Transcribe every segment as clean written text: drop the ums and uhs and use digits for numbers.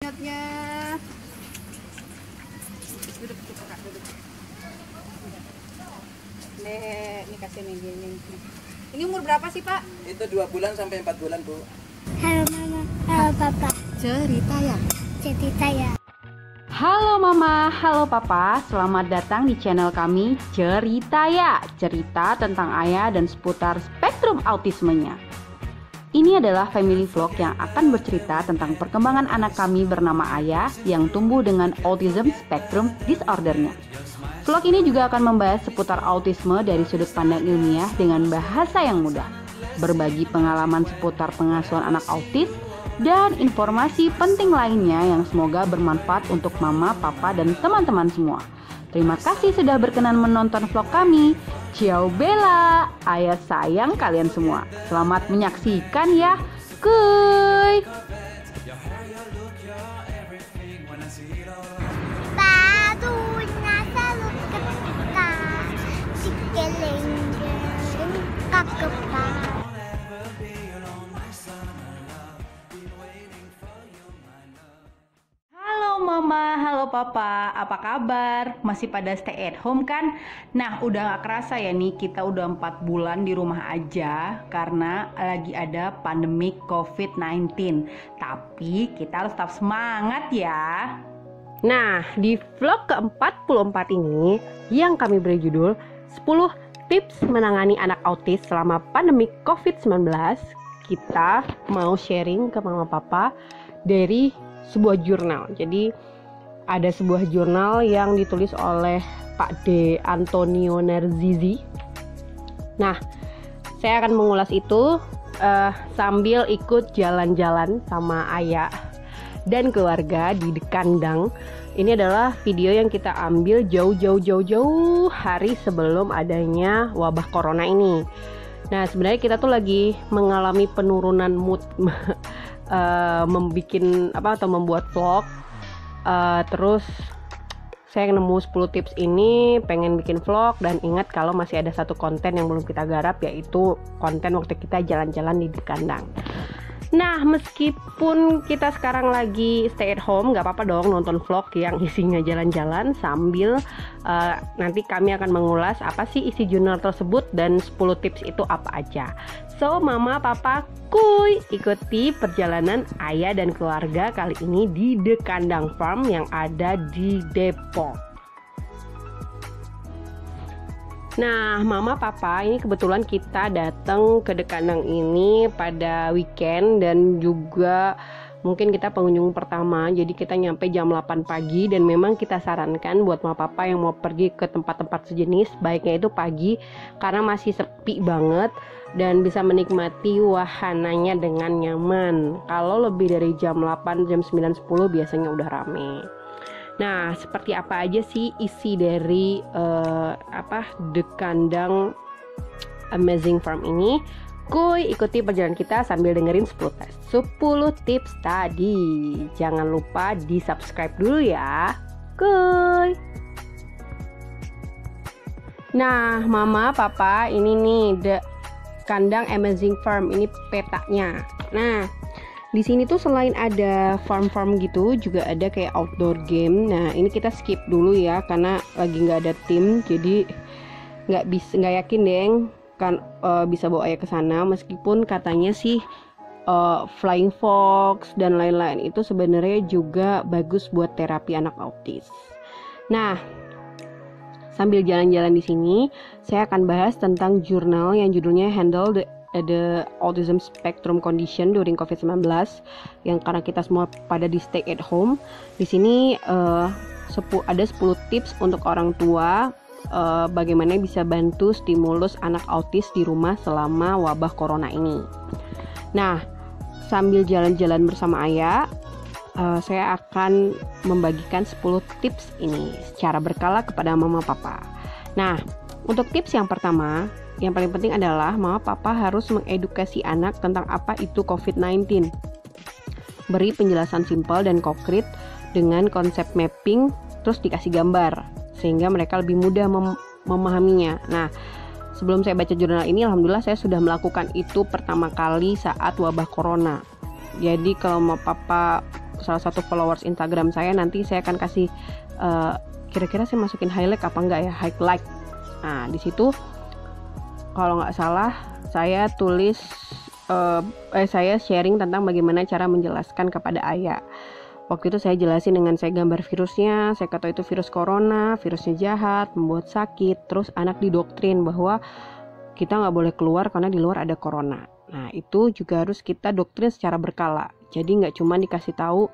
monyetnya. Duduk, Kak, duduk. Ini kasih nih gini. Ini umur berapa sih, Pak? Itu 2 bulan sampai 4 bulan, Bu. Halo Mama, halo Papa. Cerita ya. Cerita ya. Halo Mama, halo Papa, selamat datang di channel kami Cerita Ya. Cerita tentang ayah dan seputar spektrum autismenya. Ini adalah family vlog yang akan bercerita tentang perkembangan anak kami bernama Ayah yang tumbuh dengan autism spectrum disordernya. Vlog ini juga akan membahas seputar autisme dari sudut pandang ilmiah dengan bahasa yang mudah, berbagi pengalaman seputar pengasuhan anak autis, dan informasi penting lainnya yang semoga bermanfaat untuk Mama, Papa, dan teman-teman semua. Terima kasih sudah berkenan menonton vlog kami. Ciao Bella, Ayah sayang kalian semua. Selamat menyaksikan ya. Kuy. Barunya selalu ketika dikeleng-keleng kakepan. Halo Mama, halo Papa, apa kabar? Masih pada stay at home kan? Nah, udah gak kerasa ya nih, kita udah 4 bulan di rumah aja karena lagi ada pandemi COVID-19. Tapi kita harus tetap semangat ya. Nah, di vlog ke-44 ini yang kami beri judul 10 tips menangani anak autis selama pandemi COVID-19, kita mau sharing ke Mama Papa dari sebuah jurnal. Jadi ada sebuah jurnal yang ditulis oleh Pak D. Antonio Narzizi. Nah, saya akan mengulas itu sambil ikut jalan-jalan sama Ayah dan keluarga di kandang. Ini adalah video yang kita ambil jauh hari sebelum adanya wabah corona ini. Nah, sebenarnya kita tuh lagi mengalami penurunan mood membuat vlog. Terus saya nemu 10 tips ini, pengen bikin vlog, dan ingat kalau masih ada satu konten yang belum kita garap, yaitu konten waktu kita jalan-jalan di kandang. Nah, meskipun kita sekarang lagi stay at home, gak apa-apa dong nonton vlog yang isinya jalan-jalan sambil nanti kami akan mengulas apa sih isi jurnal tersebut dan 10 tips itu apa aja. So, Mama, Papa, kuy, ikuti perjalanan Ayah dan keluarga kali ini di The Kandang Farm yang ada di Depok. Nah, Mama, Papa, ini kebetulan kita datang ke The Kandang ini pada weekend dan juga mungkin kita pengunjung pertama. Jadi kita nyampe jam 8 pagi dan memang kita sarankan buat Mama Papa yang mau pergi ke tempat-tempat sejenis, baiknya itu pagi karena masih sepi banget dan bisa menikmati wahananya dengan nyaman. Kalau lebih dari jam 8, jam 9, 10 biasanya udah rame. Nah, seperti apa aja sih isi dari The Kandang Amazing Farm ini? Kuy, ikuti perjalanan kita sambil dengerin 10 tips tadi. Jangan lupa di subscribe dulu ya. Kuy. Nah, Mama, Papa, ini nih The Kandang Amazing Farm, ini petanya. Nah, di sini tuh selain ada farm-farm gitu, juga ada kayak outdoor game. Nah, ini kita skip dulu ya karena lagi nggak ada tim, jadi nggak yakin deh kan bisa bawa Ayah ke sana. Meskipun katanya sih flying fox dan lain-lain itu sebenarnya juga bagus buat terapi anak autis. Nah, sambil jalan-jalan di sini, saya akan bahas tentang jurnal yang judulnya Handle the Autism Spectrum Condition during COVID-19, yang karena kita semua pada di stay at home. Di sini ada 10 tips untuk orang tua bagaimana bisa bantu stimulus anak autis di rumah selama wabah corona ini. Nah, sambil jalan-jalan bersama Ayah, saya akan membagikan 10 tips ini secara berkala kepada Mama, Papa. Nah, untuk tips yang pertama, yang paling penting adalah Mama, Papa harus mengedukasi anak tentang apa itu COVID-19. Beri penjelasan simpel dan konkret dengan konsep mapping, terus dikasih gambar, sehingga mereka lebih mudah memahaminya. Nah, sebelum saya baca jurnal ini, alhamdulillah saya sudah melakukan itu pertama kali saat wabah corona. Jadi kalau Mama, Papa salah satu followers Instagram saya, nanti saya akan kasih kira-kira saya masukin highlight apa enggak ya, highlight. Nah, di situ kalau nggak salah saya tulis saya sharing tentang bagaimana cara menjelaskan kepada ayah. Waktu itu saya jelasin dengan saya gambar virusnya, saya kata itu virus corona, virusnya jahat, membuat sakit. Terus anak didoktrin bahwa kita nggak boleh keluar karena di luar ada corona. Nah, itu juga harus kita doktrin secara berkala. Jadi nggak cuma dikasih tahu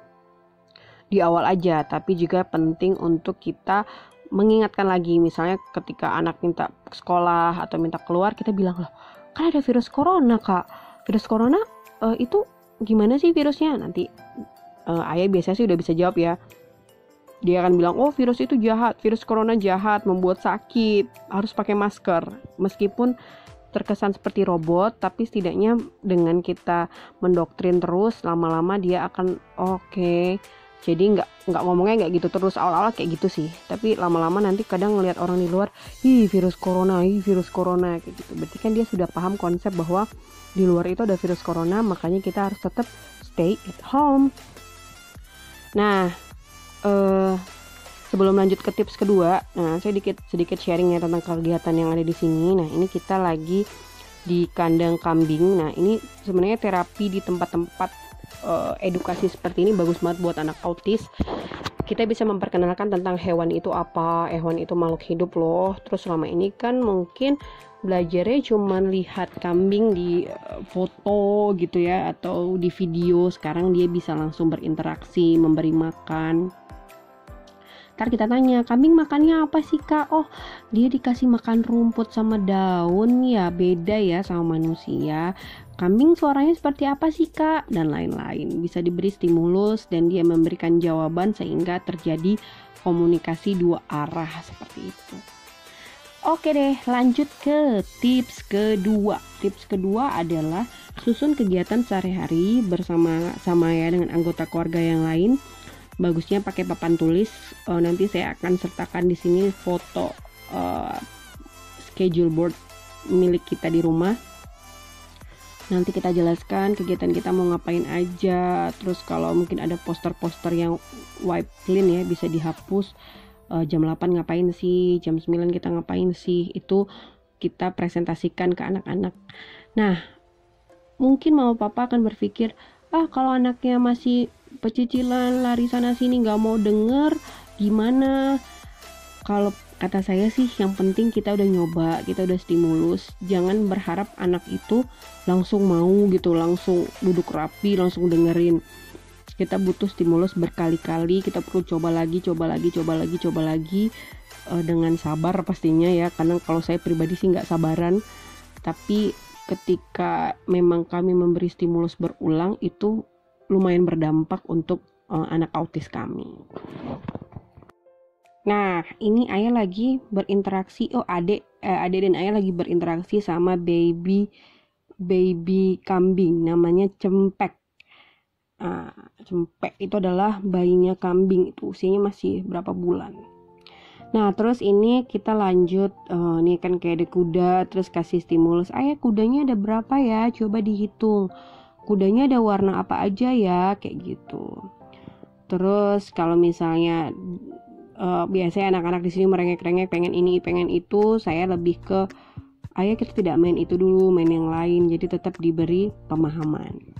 di awal aja, tapi juga penting untuk kita mengingatkan lagi. Misalnya ketika anak minta sekolah atau minta keluar, kita bilang, loh kan ada virus corona kak, virus corona itu gimana sih virusnya? Nanti ayah biasanya sih udah bisa jawab ya. Dia akan bilang, oh virus itu jahat, virus corona jahat, membuat sakit, harus pakai masker. Meskipun terkesan seperti robot, tapi setidaknya dengan kita mendoktrin terus, lama-lama dia akan oke. Jadi nggak ngomongnya nggak gitu terus, awal-awal kayak gitu sih. Tapi lama-lama nanti kadang ngelihat orang di luar, virus corona kayak gitu. Berarti kan dia sudah paham konsep bahwa di luar itu ada virus corona, makanya kita harus tetap stay at home. Nah, sebelum lanjut ke tips kedua, nah saya sedikit sharing ya tentang kegiatan yang ada di sini. Nah, ini kita lagi di kandang kambing. Nah, ini sebenarnya terapi di tempat-tempat edukasi seperti ini bagus banget buat anak autis. Kita bisa memperkenalkan tentang hewan itu apa, hewan itu makhluk hidup loh. Terus selama ini kan mungkin belajarnya cuma lihat kambing di foto gitu ya, atau di video. Sekarang dia bisa langsung berinteraksi, memberi makan. Ntar kita tanya, kambing makannya apa sih kak? Oh, dia dikasih makan rumput sama daun ya, beda ya sama manusia. Kambing suaranya seperti apa sih kak? Dan lain-lain. Bisa diberi stimulus dan dia memberikan jawaban sehingga terjadi komunikasi dua arah seperti itu. Oke deh, lanjut ke tips kedua. Tips kedua adalah susun kegiatan sehari-hari bersama ya dengan anggota keluarga yang lain. Bagusnya pakai papan tulis. Nanti saya akan sertakan di sini foto schedule board milik kita di rumah. Nanti kita jelaskan kegiatan kita mau ngapain aja. Terus kalau mungkin ada poster-poster yang wipe clean ya, bisa dihapus. Jam 8 ngapain sih, jam 9 kita ngapain sih, itu kita presentasikan ke anak-anak. Nah, mungkin mama papa akan berpikir, kalau anaknya masih pecicilan lari sana sini gak mau denger, gimana? Kalau kata saya sih yang penting kita udah nyoba, kita udah stimulus. Jangan berharap anak itu langsung mau gitu, langsung duduk rapi, langsung dengerin. Kita butuh stimulus berkali-kali, kita perlu coba lagi dengan sabar pastinya ya. Karena kalau saya pribadi sih gak sabaran, tapi ketika memang kami memberi stimulus berulang, itu lumayan berdampak untuk anak autis kami. Nah, ini ayah lagi berinteraksi. Adek dan ayah lagi berinteraksi sama baby kambing, namanya Cempek. Cempek itu adalah bayinya kambing, itu usianya masih berapa bulan. Nah, terus ini kita lanjut, nih kan kayak ada kuda, terus kasih stimulus. Ayah, kudanya ada berapa ya? Coba dihitung. Kudanya ada warna apa aja ya? Kayak gitu. Terus kalau misalnya biasanya anak-anak di sini merengek-rengek pengen ini, pengen itu, saya lebih ke ayah kita tidak main itu dulu, main yang lain. Jadi tetap diberi pemahaman.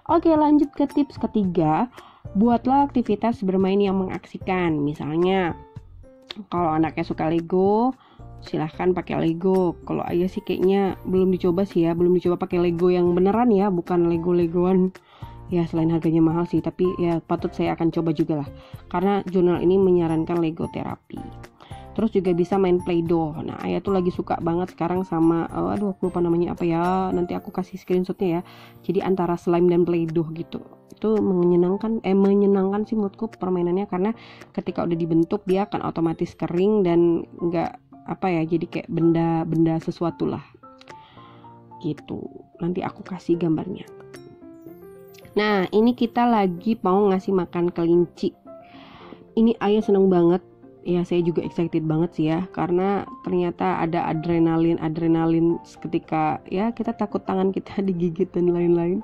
Oke, lanjut ke tips ketiga. Buatlah aktivitas bermain yang mengaksikan. Misalnya kalau anaknya suka Lego, silahkan pakai Lego. Kalau ayah sih kayaknya belum dicoba pakai Lego yang beneran ya, bukan Lego-Legoan ya, selain harganya mahal sih, tapi ya patut saya akan coba juga lah, karena jurnal ini menyarankan Lego terapi. Terus juga bisa main Play-Doh. Nah, ayah tuh lagi suka banget sekarang sama aku lupa namanya apa ya, nanti aku kasih screenshotnya ya. Jadi antara slime dan Play-Doh gitu. Itu menyenangkan sih menurutku permainannya, karena ketika udah dibentuk dia akan otomatis kering dan enggak jadi kayak benda sesuatu lah gitu. Nanti aku kasih gambarnya. Nah, ini kita lagi mau ngasih makan kelinci. Ini ayah seneng banget. Ya, saya juga excited banget sih ya, karena ternyata ada adrenalin ketika ya kita takut tangan kita digigit dan lain-lain.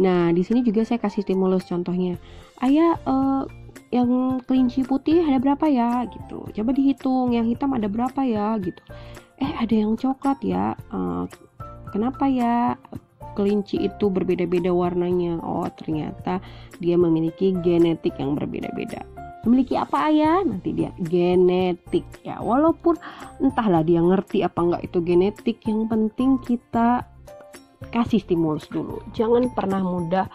Nah, di sini juga saya kasih stimulus, contohnya, ayah, yang kelinci putih ada berapa ya gitu, coba dihitung, yang hitam ada berapa ya gitu, ada yang coklat ya, kenapa ya kelinci itu berbeda-beda warnanya? Oh, ternyata dia memiliki genetik yang berbeda-beda. Memiliki apa ayah? Nanti dia genetik ya, walaupun entahlah dia ngerti apa enggak itu genetik, yang penting kita kasih stimulus dulu. Jangan pernah mudah,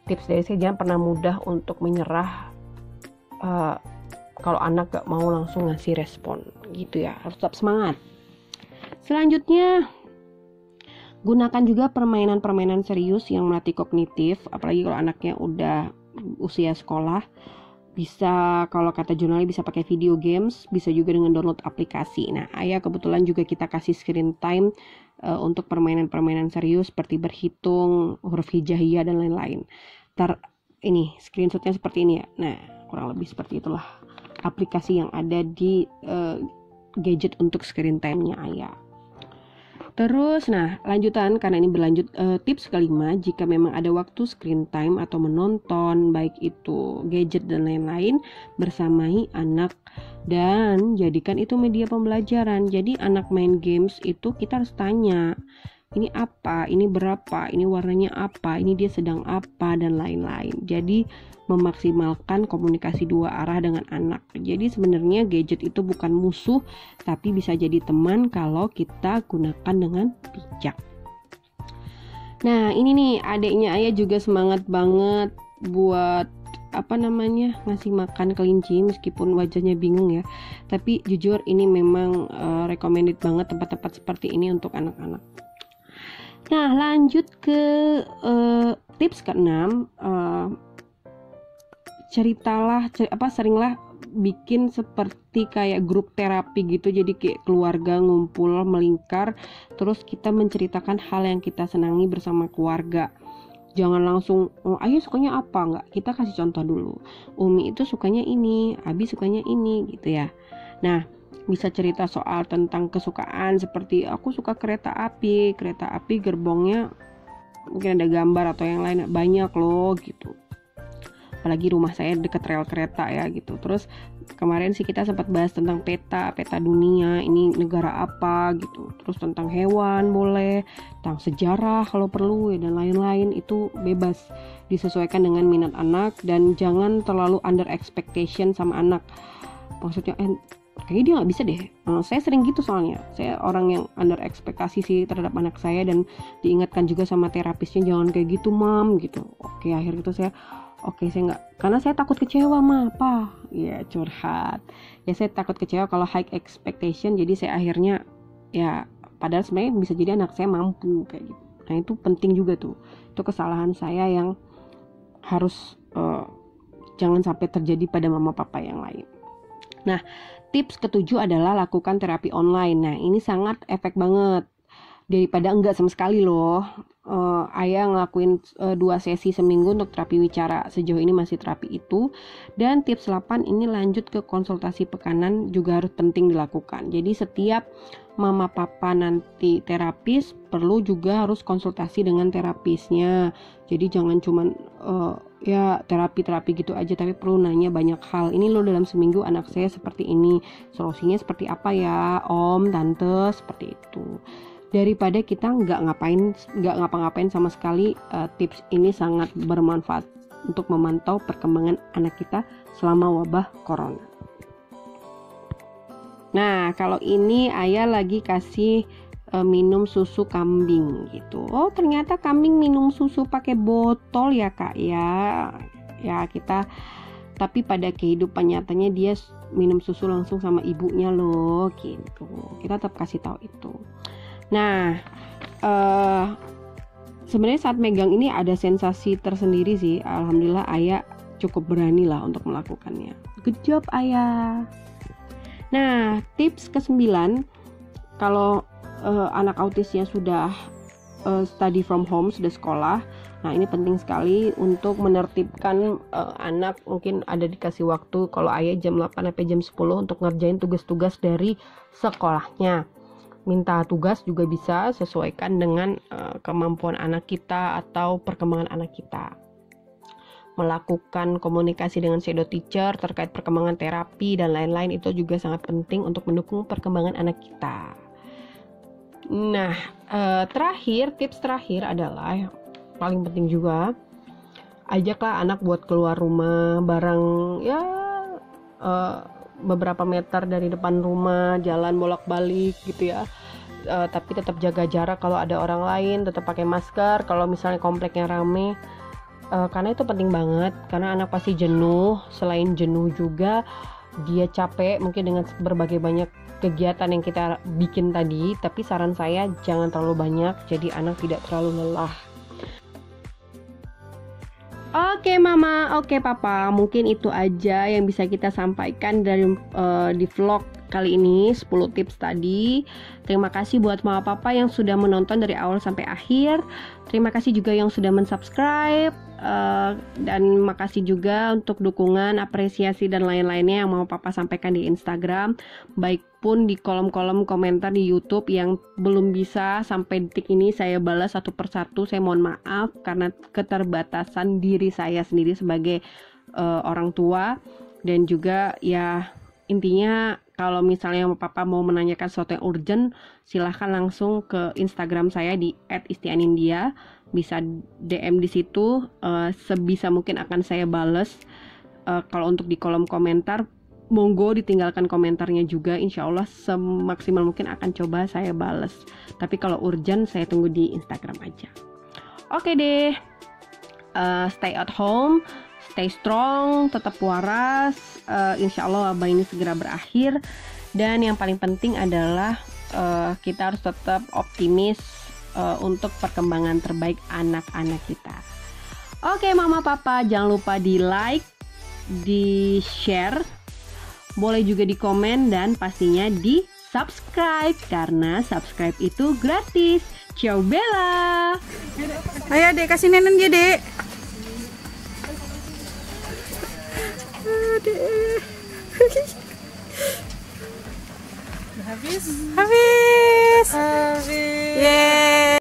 tips dari saya, jangan pernah mudah untuk menyerah kalau anak gak mau langsung ngasih respon gitu ya, harus tetap semangat. Selanjutnya, gunakan juga permainan-permainan serius yang melatih kognitif, apalagi kalau anaknya udah usia sekolah. Bisa, kalau kata jurnalnya, bisa pakai video games, bisa juga dengan download aplikasi. Nah, ayah kebetulan juga kita kasih screen time untuk permainan-permainan serius seperti berhitung, huruf hijaiyah dan lain-lain. Ini screenshotnya seperti ini ya. Nah, kurang lebih seperti itulah aplikasi yang ada di gadget untuk screen time-nya ayah. Terus, nah lanjutan, karena ini berlanjut, tips kelima, jika memang ada waktu screen time atau menonton, baik itu gadget dan lain-lain, bersamai anak dan jadikan itu media pembelajaran. Jadi anak main games itu kita harus tanya, ini apa, ini berapa, ini warnanya apa, ini dia sedang apa, dan lain-lain. Jadi memaksimalkan komunikasi dua arah dengan anak. Jadi sebenarnya gadget itu bukan musuh, tapi bisa jadi teman kalau kita gunakan dengan bijak. Nah, ini nih adiknya ayah juga semangat banget buat ngasih makan kelinci, meskipun wajahnya bingung ya. Tapi jujur ini memang recommended banget tempat-tempat seperti ini untuk anak-anak. Nah, lanjut ke tips ke-6, seringlah bikin seperti kayak grup terapi gitu. Jadi kayak keluarga ngumpul melingkar, terus kita menceritakan hal yang kita senangi bersama keluarga. Jangan langsung, ayah sukanya apa, enggak, kita kasih contoh dulu. Umi itu sukanya ini, Abi sukanya ini gitu ya. Nah, bisa cerita soal tentang kesukaan, seperti aku suka kereta api gerbongnya mungkin ada gambar atau yang lain, banyak loh gitu. Apalagi rumah saya deket rel kereta ya gitu. Terus kemarin sih kita sempat bahas tentang peta dunia, ini negara apa gitu. Terus tentang hewan boleh, tentang sejarah kalau perlu ya, dan lain-lain. Itu bebas disesuaikan dengan minat anak, dan jangan terlalu under expectation sama anak. Maksudnya kayaknya dia nggak bisa deh. Saya sering gitu soalnya. Saya orang yang under ekspektasi sih terhadap anak saya, dan diingatkan juga sama terapisnya, jangan kayak gitu mam gitu. Oke, akhirnya itu saya nggak, karena saya takut kecewa mah apa ya, curhat ya, saya takut kecewa kalau high expectation. Jadi saya akhirnya ya, padahal sebenarnya bisa jadi anak saya mampu kayak gitu. Nah, itu penting juga tuh, itu kesalahan saya yang harus jangan sampai terjadi pada mama papa yang lain. Nah, tips ke-7 adalah lakukan terapi online. Nah, ini sangat efek banget daripada enggak sama sekali loh. Ayah ngelakuin 2 sesi seminggu untuk terapi wicara. Sejauh ini masih terapi itu. Dan tips 8 ini lanjut ke konsultasi pekanan, juga harus penting dilakukan. Jadi setiap mama papa nanti terapis, perlu juga harus konsultasi dengan terapisnya. Jadi jangan cuman ya terapi gitu aja, tapi perlu nanya banyak hal. Ini loh dalam seminggu anak saya seperti ini, solusinya seperti apa ya om, tante, seperti itu. Daripada kita nggak ngapa-ngapain sama sekali. Tips ini sangat bermanfaat untuk memantau perkembangan anak kita selama wabah corona. Nah, kalau ini ayah lagi kasih minum susu kambing gitu. Oh, ternyata kambing minum susu pakai botol ya kak ya. Ya kita, tapi pada kehidupan nyatanya dia minum susu langsung sama ibunya loh gitu. Kita tetap kasih tahu itu. Nah, sebenarnya saat megang ini ada sensasi tersendiri sih. Alhamdulillah ayah cukup berani lah untuk melakukannya. Good job ayah. Nah, tips ke-9, kalau anak autisnya sudah study from home, sudah sekolah, nah ini penting sekali untuk menertibkan anak. Mungkin ada dikasih waktu, kalau ayah jam 8 sampai jam 10 untuk ngerjain tugas-tugas dari sekolahnya. minta tugas juga bisa, sesuaikan dengan kemampuan anak kita atau perkembangan anak kita. Melakukan komunikasi dengan shadow teacher terkait perkembangan terapi dan lain-lain itu juga sangat penting untuk mendukung perkembangan anak kita. Nah, tips terakhir adalah yang paling penting juga, ajaklah anak buat keluar rumah bareng ya beberapa meter dari depan rumah, jalan bolak-balik gitu ya. Tapi tetap jaga jarak kalau ada orang lain, tetap pakai masker kalau misalnya kompleknya rame. Karena itu penting banget, karena anak pasti jenuh. Selain jenuh juga dia capek mungkin dengan berbagai banyak kegiatan yang kita bikin tadi. Tapi saran saya jangan terlalu banyak, jadi anak tidak terlalu lelah. Oke mama, oke papa, mungkin itu aja yang bisa kita sampaikan dari di vlog kali ini, 10 tips tadi. Terima kasih buat mama papa yang sudah menonton dari awal sampai akhir. Terima kasih juga yang sudah mensubscribe, dan makasih juga untuk dukungan, apresiasi dan lain-lainnya yang mama papa sampaikan di Instagram, baik pun di kolom-kolom komentar di YouTube yang belum bisa sampai detik ini saya balas satu persatu. Saya mohon maaf karena keterbatasan diri saya sendiri sebagai orang tua. Dan juga ya intinya kalau misalnya papa mau menanyakan sesuatu yang urgent, silahkan langsung ke Instagram saya di @istianindia. Bisa DM di situ, sebisa mungkin akan saya bales. Kalau untuk di kolom komentar, monggo ditinggalkan komentarnya juga, insya Allah semaksimal mungkin akan coba saya bales. Tapi kalau urgent saya tunggu di Instagram aja. Oke deh, stay at home, stay strong, tetap waras. Insya Allah wabah ini segera berakhir. Dan yang paling penting adalah kita harus tetap optimis untuk perkembangan terbaik anak-anak kita. Oke mama papa, jangan lupa di like, di share, boleh juga di komen, dan pastinya di subscribe karena subscribe itu gratis. Ciao Bella. Ayo dek, kasih nenen dia dek. Habis.